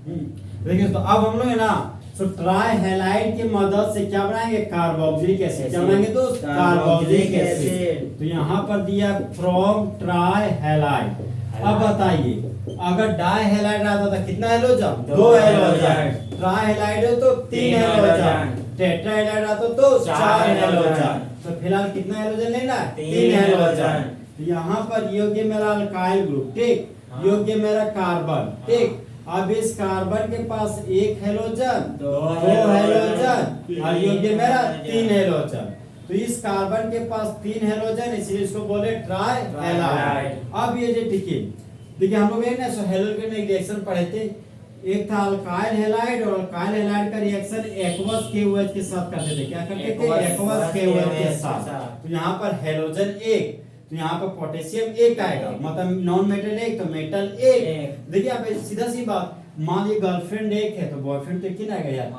देखिए तो अब हम लोग है ना तो ट्राई हैलाइड की मदद से क्या बनाएंगे कार्बोक्सिलिक एसिड। क्या बनाएंगे दोस्त? Carboxylic acid. तो यहाँ पर दिया फ्रॉम ट्राई हैलाइड। अब बताइए अगर डाई हैलाइड आता था कितना हैलोजन? 2 हैलोजन। ट्राई हैलाइड है तो 3 हैलोजन। टेट्रा हैलाइड आता तो 4 हैलोजन। तो फिलहाल कितना हैलोजन लेना है? 3 हैलोजन। तो यहाँ पर योग्य मेरा अल्काइल ग्रुप, ठीक, योग्य मेरा कार्बन, ठीक। अब इस कार्बन के पास 1 हैलोजन, 2 हैलोजन और योग्य मेरा 3 हैलोजन। तो इस कार्बन के पास 3 हैलोजन, इसलिए इसको बोले ट्राई हैलाइड। अब ये जो ठीक है, देखिए हम लोग ना सो हैलोजन एक रिएक्शन पढ़े थे, एक था अल्काइल हैलाइड और अल्काइल हैलाइड का रिएक्शन एक्वस KOH के साथ करते थे। क्या करते थे? एक्वस KOH के साथ। तो यहाँ पर हैलोजन 1, तो यहाँ पर पोटेशियम 1 आएगा, मतलब नॉन मेटल 1 तो मेटल 1। देखिए आप सीधा सी बात, मान लीजिए गर्लफ्रेंड 1 है तो बॉयफ्रेंड तो 1 ही ना आएगा यार।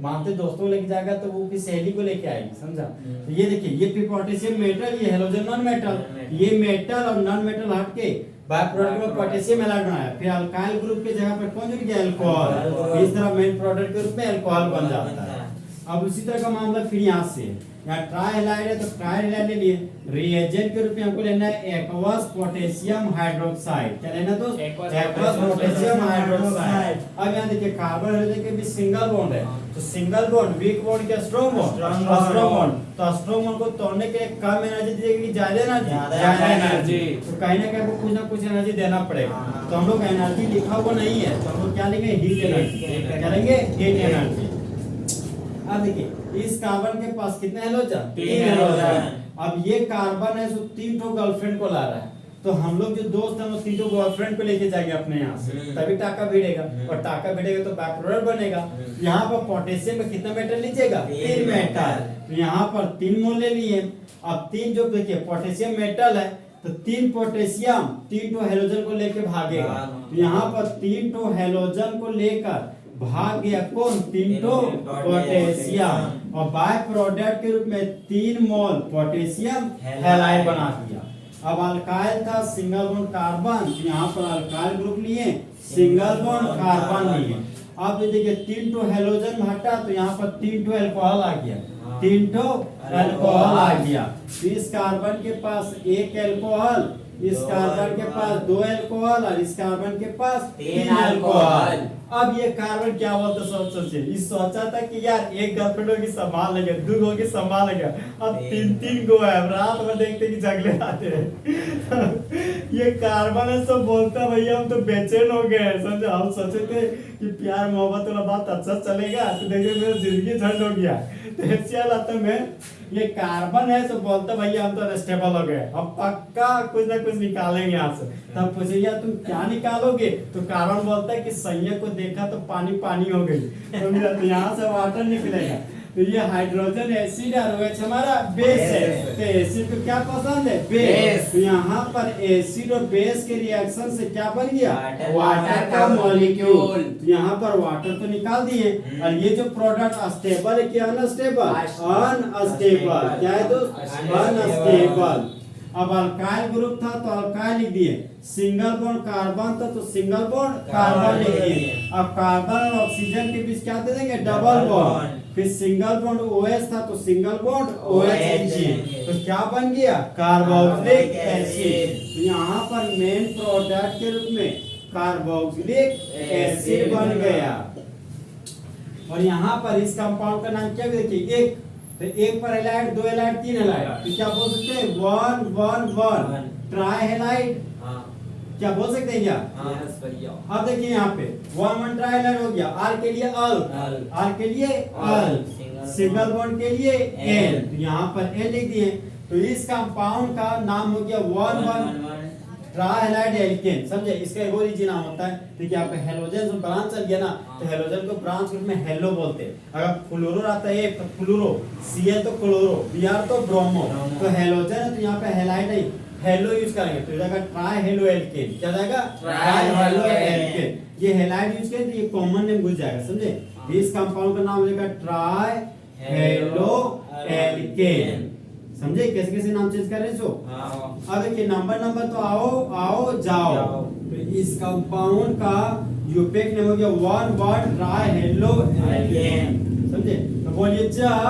मानते दोस्तों लेके जाएगा तो वो किस सहेली को लेके आएगी, समझा? तो ये देखिए ये फिर पोटेशियम मेटल, ये हैलोजन नॉन मेटल, ये मेटल और नॉन मेटल हट के बाय प्रोडक्ट में पोटेशियम हैलाइड बनाया। फिर अल्काइल ग्रुप के जगह पर कौन जुड़ गया? अल्कोहल। इस तरह मेन प्रोडक्ट के रूप में अल्कोहल बन जाता है। अब उसी तरह का मामला फिर यहाँ से यहाँ ट्राई हैलाइड है तो ट्राई हैलाइड ले लिए, रिएजेंट के रूप में हमको लेना है एक्वस पोटेशियम हाइड्रोक्साइड। क्या लेना दोस्त? Aqueous potassium hydroxide. अब यहाँ देखिए कार्बन हाइड्रोजन के बीच सिंगल बॉन्ड है, तो सिंगल बॉन्ड वीक बॉन्ड क्या स्ट्रॉन्ग बॉन्ड? Strong bond. तो स्ट्रॉन्ग बॉन्ड को तोड़ने के लिए कम एनर्जी देगी कि ज्यादा एनर्जी? तो कहीं ना कहीं कुछ ना कुछ एनर्जी देना पड़ेगा। तो हम लोग एनर्जी लिखा हुआ नहीं है तो हम लोग क्या लेंगे? Heat energy. क्या लेंगे? Heat energy. अब देखिए इस कार्बन के पास कितने हैलोजन? 3 हैलोजन। अब ये कार्बन है तो 3 ठो गर्लफ्रेंड को ला रहा है, तो हम लोग जो दोस्त हैं वो 3 ठो गर्लफ्रेंड को लेके जाएंगे अपने यहाँ से, तभी टाका भिड़ेगा, और टाका भिड़ेगा तो बाय प्रोडक्ट बनेगा। यहाँ पर पोटेशियम में कितना मेटल लीजिएगा? 3 मेटल। तो यहाँ पर 3 मोल ले लिए। अब 3 जो देखिए पोटेशियम मेटल है तो 3 पोटेशियम 3 ठो हैलोजन को लेके भागेगा। तो यहाँ पर 3 ठो हैलोजन को लेकर भाग गया कौन? 3 ठो पोटेशियम, और बाय प्रोडक्ट के रूप में 3 मोल पोटेशियम हैलाइड बना दिया। अब अल्काइल था सिंगल बॉन्ड कार्बन, तो यहाँ पर अल्काइल ग्रुप लिए, सिंगल बॉन्ड कार्बन लिए। अब देखिए 3 ठो हैलोजन हटा तो यहाँ पर 3 ठो अल्कोहल आ गया, 3 ठो अल्कोहल आ गया। तो इस कार्बन के पास 1 अल्कोहल, इस कार्बन के पास 2 अल्कोहल और इस कार्बन के पास 3 अल्कोहल। अब ये कार्बन क्या बोलता सोचिए, इस सोचा था कि यार एक गर्लफ्रेंड होगी संभाल लेंगे, 2 होगी संभाल लेंगे, अब 3 गो है, रात में देखते कि झगड़े आते हैं। ये कार्बन है सब बोलता भैया हम तो बेचैन हो गए, समझे? हम सोचे थे कि प्यार मोहब्बत वाला बात अच्छा चलेगा, तो देखिए मेरा जिंदगी झंड हो गया। तो ऐसे हालात में ये कार्बन है तो बोलता भैया हम तो अनस्टेबल हो गए, हम पक्का कुछ ना कुछ निकालेंगे यहाँ से। तब पूछे यार तुम क्या निकालोगे? तो कार्बन बोलता है कि सैयद को देखा तो पानी पानी हो गई, तो यहाँ से वाटर निकलेगा। तो ये हाइड्रोजन एसिड और OH हमारा बेस है, तो एसिड को क्या पसंद है? बेस। तो यहाँ पर एसिड और बेस के रिएक्शन से क्या बन गया? वाटर का मॉलिक्यूल। तो यहाँ पर वाटर तो निकाल दिए, और ये जो प्रोडक्ट अस्टेबल है क्या अनस्टेबल? अनस्टेबल। क्या है दोस्त? अनस्टेबल। अब अल्काइल ग्रुप था तो अल्काइल लिख दिए, सिंगल बॉन्ड कार्बन था तो सिंगल बॉन्ड कार्बन लिख दिए। अब कार्बन और ऑक्सीजन के बीच क्या दे देंगे? Double bond. फिर सिंगल बॉन्ड OH था तो सिंगल बॉन्ड OH लिखिए, तो क्या बन गया? Carboxylic acid. तो यहाँ पर मेन प्रोडक्ट के रूप में कार्बोक्सिलिक एसिड बन गया। और यहाँ पर इस कंपाउंड का नाम क्या? देखिए एक तो 1 पर हैलाइड, 2 हैलाइड, 3 हैलाइड, तो क्या बोल सकते हैं? 1 1 1 ट्राई हैलाइड। क्या बोल सकते हैं क्या? अब देखिए यहाँ पे 1 1 ट्राई हैलाइड हो गया। R के लिए अल, R के लिए अल, सिंगल बॉन्ड के लिए एल, तो यहाँ पर एल लिख दिए। तो इस कंपाउंड का नाम हो गया 1 1 ट्राइहैलाइड एल्केन। समझे? इसका एक और ही नाम होता है। देखिए आपका हेलोजन से ब्रांच चल गया ना, तो हेलोजन को ब्रांच ग्रुप में हेलो बोलते हैं। अगर फ्लोरो आता है तो फ्लोरो, Cl तो क्लोरो, Br तो ब्रोमो, तो हेलोजन है तो यहाँ पे हैलाइड है, हेलो यूज करेंगे तो जाएगा ट्राई हेलो एल्केन। क्या जाएगा? Try halo alkane. ये हैलाइड यूज करें तो ये कॉमन नेम घुस जाएगा। समझे? इस कंपाउंड का नाम हो जाएगा ट्राई हेलो एल्केन। समझे कैसे कैसे नाम चेंज कर रहे हैं? अब देखिए नंबर तो आओ आओ जाओ। तो इस कंपाउंड का यूपेक नेम हो गया 1,1 ट्राई हेलो एल्केन। समझे? तो बोलिए जब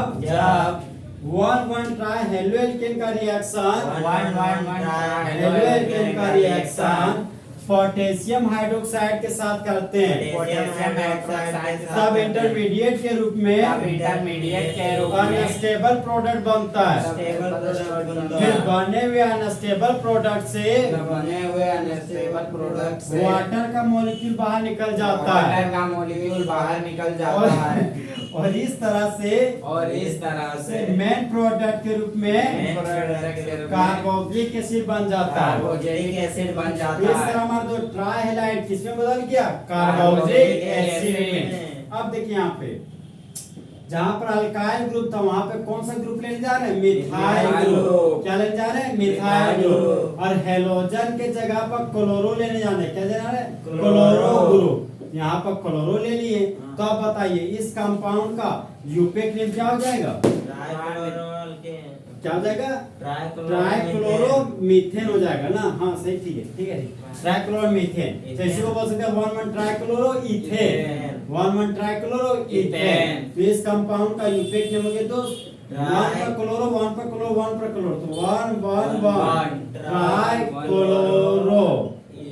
1,1 ट्राई हेलो एल्केन का रिएक्शन 1,1 ट्राई हेलो एल्केन का रिएक्शन पोटेशियम हाइड्रोक्साइड के साथ करते हैं पोटेशियम हाइड्रोक्साइड के तब साथ इंटरमीडिएट के रूप में इंटरमीडिएट के रूप में अनस्टेबल प्रोडक्ट बनता है। स्टेबल प्रोडक्ट बनता फिर है। बने हुए अनस्टेबल प्रोडक्ट से बने हुए अनस्टेबल प्रोडक्ट से वाटर का मॉलिक्यूल बाहर निकल जाता है वाटर का मॉलिक्यूल बाहर निकल जाता है और इस तरह से मेन प्रोडक्ट के रूप में कार्बोक्सिलिक एसिड बन जाता है। कार्बोक्सिलिक एसिड बन इस जाता तरह है। हमारा जो ट्राई हैलाइड किसमें बदल गया? कार्बोक्सिलिक एसिड में। अब देखिए यहाँ पे जहाँ पर अल्काइल ग्रुप था वहाँ पे कौन सा ग्रुप लेने जा रहे हैं? Methyl group. क्या लेने जा रहे हैं? Methyl group. और हेलोजन के जगह पर क्लोरो लेने जा रहे हैं। क्या जा रहे हैं? Chloro group. यहाँ पर क्लोरो ले लिए। तो अब बताइए इस कंपाउंड का यूपेक नेम क्या हो जाएगा? क्या हो जाएगा? ट्राइक्लोरो मीथेन हो जाएगा ना। हाँ सही, ठीक है ठीक है। ट्राइक्लोरो मीथेन, तो इसी को बोल सकते हैं 1,1 ट्राइक्लोरो इथेन। 1,1 trichloro ethane. तो इस कंपाउंड का यूपेक नेम हो गया दोस्त 1 पर क्लोरो 1 पर क्लोरो 1 पर क्लोरो, तो 1,1,1 ट्राइक्लोरो।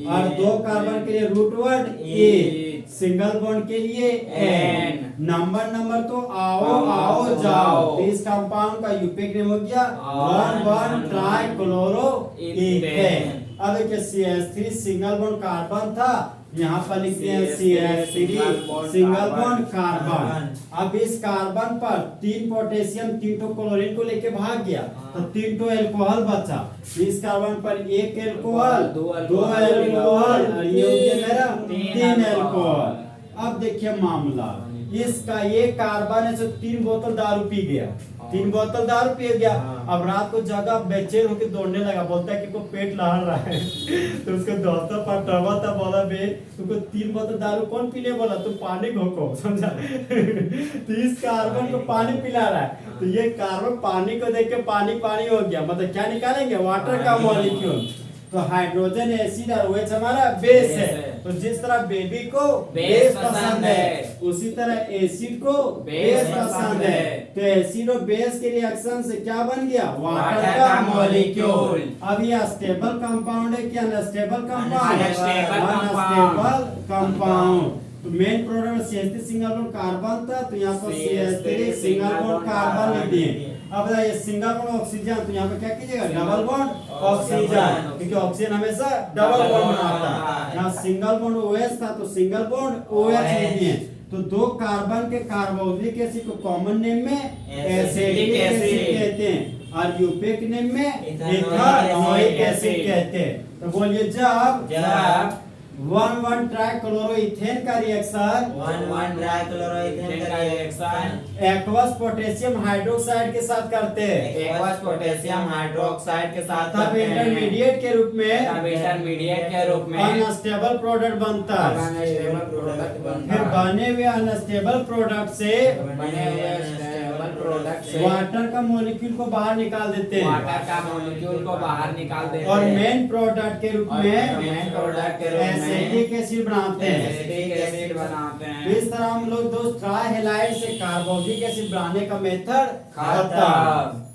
और 2 कार्बन के लिए root word a, single bond के लिए एन, नंबर तो आओ जाओ। तो इस कंपाउंड का यूपेक नेम हो गया 1,1 ट्राइक्लोरो इथेन। अब देखिए CH3 सिंगल बॉन्ड कार्बन था, यहाँ पर लिखते हैं CH3 सिंगल बॉन्ड कार्बन। अब इस कार्बन पर 3 पोटेशियम 3 तो क्लोरीन को लेके भाग गया, तो 3 तो अल्कोहल बचा। इस कार्बन पर 1 अल्कोहल 2 अल्कोहल और ये हो गया मेरा 3 अल्कोहल। अब देखिए मामला इसका, ये कार्बन है जो 3 बोतल दारू पी गया, 3 बोतल दारू पी गया। अब रात को जगह बेचैन होकर दौड़ने लगा, बोलता है कि को पेट लहर रहा है तो उसको दोस्तों पटवा था, बोला बे तुमको 3 बोतल दारू कौन पीने बोला? तुम पानी घोको, समझा? तो इस कार्बन को पानी पिला रहा है, तो ये कार्बन पानी को देख के पानी हो गया, मतलब क्या निकालेंगे? वाटर का मॉलिक्यूल। तो हाइड्रोजन एसिड और OH हमारा बेस है। तो जिस तरह बेबी को बेस पसंद है उसी तरह एसिड को बेस पसंद है। तो एसिड और बेस के रिएक्शन से क्या बन गया? वाटर का मॉलिक्यूल। अब ये स्टेबल कंपाउंड है कि अनस्टेबल कंपाउंड? Unstable compound. तो मेन प्रोडक्ट में CH3 सिंगल बॉन्ड कार्बन था, तो यहाँ पर CH3 सिंगल बॉन्ड कार्बन लिख दिए। अब बताइए सिंगल बॉन्ड ऑक्सीजन, तो यहाँ पे क्या कीजिएगा? डबल बॉन्ड ऑक्सीजन, क्योंकि ऑक्सीजन हमेशा डबल बॉन्ड बनाता है। यहाँ सिंगल बॉन्ड OH था तो सिंगल बॉन्ड OH लिख दिए। तो 2 कार्बन के कार्बोक्सिलिक एसिड को कॉमन नेम में एसिटिक एसिड कहते हैं और यूपेक नेम में इथेनोइक एसिड कहते हैं। तो बोलिए जब 1,1 ट्राइक्लोरो इथेन का रिएक्शन 1,1 ट्राइक्लोरोइथेन का रिएक्शन एक्वस पोटेशियम हाइड्रोक्साइड के साथ करते हैं, एक्वस पोटेशियम हाइड्रोक्साइड के साथ तब इंटरमीडिएट के रूप में अनस्टेबल प्रोडक्ट बनता है। अनस्टेबल प्रोडक्ट बनता फिर है। बने हुए अनस्टेबल प्रोडक्ट से बने हुए अनस्टेबल प्रोडक्ट से वाटर का मॉलिक्यूल को बाहर निकाल देते हैं वाटर का मॉलिक्यूल को बाहर निकाल देते हैं और मेन प्रोडक्ट के रूप में मेन प्रोडक्ट के रूप में एसिटिक एसिड बनाते हैं। एसिटिक एसिड बनाते हैं। तो इस तरह हम लोग दोस्त ट्राई हैलाइड से कार्बोक्सिलिक एसिड बनाने का मेथड खत्म।